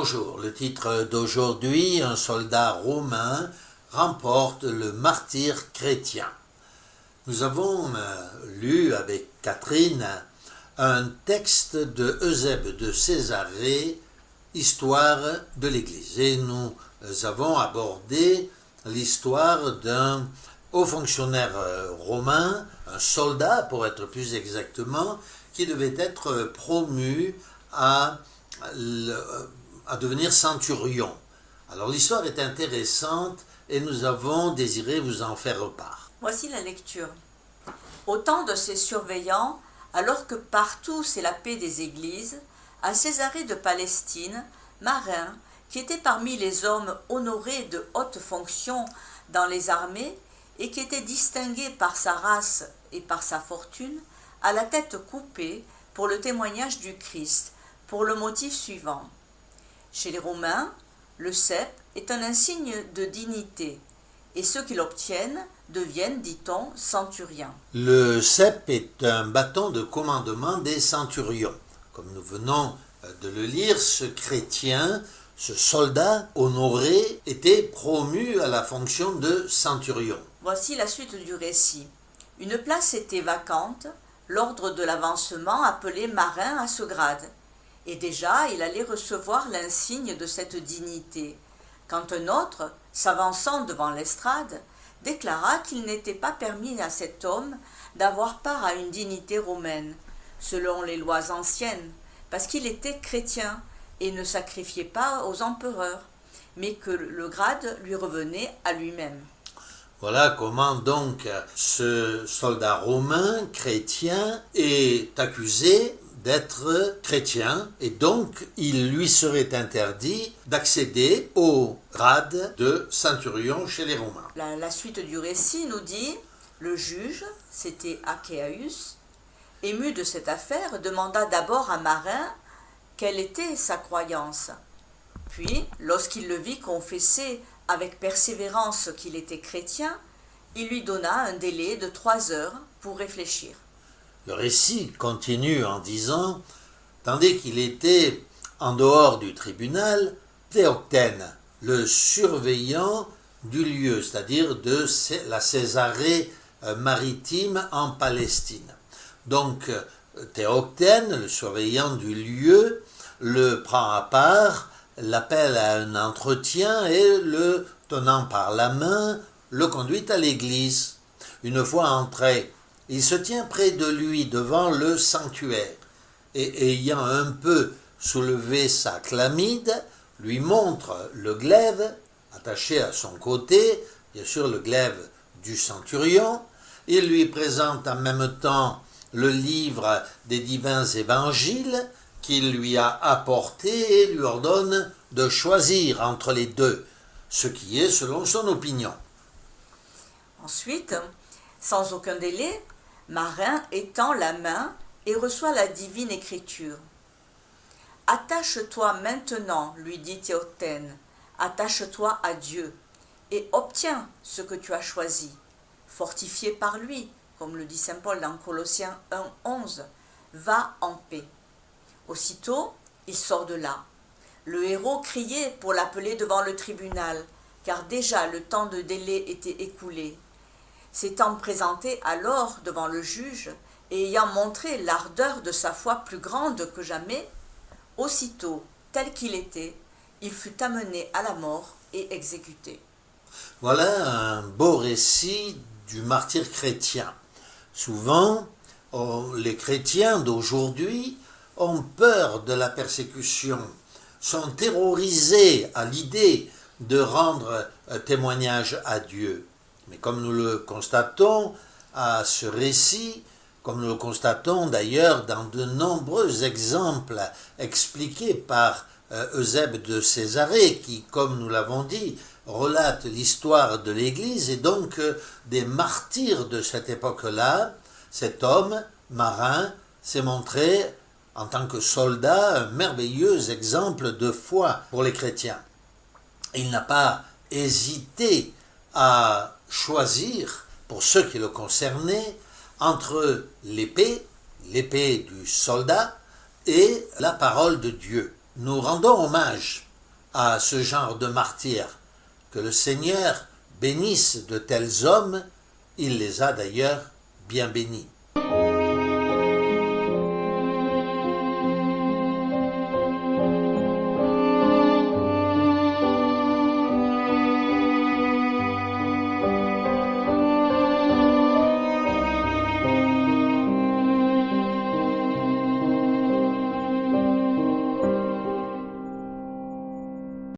Bonjour, le titre d'aujourd'hui, un soldat romain remporte le martyre chrétien. Nous avons lu avec Catherine un texte de Eusèbe de Césarée, Histoire de l'Église. Et nous avons abordé l'histoire d'un haut fonctionnaire romain, un soldat pour être plus exactement, qui devait être promu à devenir centurion. Alors l'histoire est intéressante et nous avons désiré vous en faire part. Voici la lecture. Au temps de ses surveillants, alors que partout c'est la paix des églises, à Césarée de Palestine, Marin, qui était parmi les hommes honorés de hautes fonctions dans les armées et qui était distingué par sa race et par sa fortune, a la tête coupée pour le témoignage du Christ, pour le motif suivant. Chez les Romains, le cep est un insigne de dignité, et ceux qui l'obtiennent deviennent, dit-on, centurions. Le cep est un bâton de commandement des centurions. Comme nous venons de le lire, ce chrétien, ce soldat honoré, était promu à la fonction de centurion. Voici la suite du récit. Une place était vacante, l'ordre de l'avancement appelait Marin à ce grade. Et déjà il allait recevoir l'insigne de cette dignité, quand un autre, s'avançant devant l'estrade, déclara qu'il n'était pas permis à cet homme d'avoir part à une dignité romaine, selon les lois anciennes, parce qu'il était chrétien et ne sacrifiait pas aux empereurs, mais que le grade lui revenait à lui-même. Voilà comment donc ce soldat romain chrétien est accusé d'être chrétien et donc il lui serait interdit d'accéder au grade de centurion chez les Romains. La suite du récit nous dit, le juge, c'était Achéaüs, ému de cette affaire, demanda d'abord à Marin quelle était sa croyance. Puis, lorsqu'il le vit confesser avec persévérance qu'il était chrétien, il lui donna un délai de 3 heures pour réfléchir. Le récit continue en disant, tandis qu'il était en dehors du tribunal, Théoctène, le surveillant du lieu, c'est-à-dire de la Césarée maritime en Palestine. Donc Théoctène, le surveillant du lieu, le prend à part, l'appelle à un entretien et le tenant par la main, le conduit à l'église. Une fois entré, il se tient près de lui devant le sanctuaire et ayant un peu soulevé sa chlamyde, lui montre le glaive attaché à son côté, bien sûr le glaive du centurion. Il lui présente en même temps le livre des divins évangiles qu'il lui a apporté et lui ordonne de choisir entre les deux, ce qui est selon son opinion. Ensuite, sans aucun délai, Marin étend la main et reçoit la divine écriture. « Attache-toi maintenant, lui dit Théoctène, attache-toi à Dieu, et obtiens ce que tu as choisi, fortifié par lui, comme le dit saint Paul dans Colossiens 1,11, va en paix. » Aussitôt, il sort de là. Le héros criait pour l'appeler devant le tribunal, car déjà le temps de délai était écoulé. S'étant présenté alors devant le juge et ayant montré l'ardeur de sa foi plus grande que jamais, aussitôt, tel qu'il était, il fut amené à la mort et exécuté. Voilà un beau récit du martyre chrétien. Souvent, les chrétiens d'aujourd'hui ont peur de la persécution, sont terrorisés à l'idée de rendre témoignage à Dieu. Mais comme nous le constatons à ce récit, comme nous le constatons d'ailleurs dans de nombreux exemples expliqués par Eusèbe de Césarée, qui, comme nous l'avons dit, relate l'histoire de l'Église et donc des martyrs de cette époque-là, cet homme, Marin, s'est montré en tant que soldat un merveilleux exemple de foi pour les chrétiens. Il n'a pas hésité à choisir, pour ceux qui le concernaient, entre l'épée du soldat, et la parole de Dieu. Nous rendons hommage à ce genre de martyrs. Que le Seigneur bénisse de tels hommes, il les a d'ailleurs bien bénis.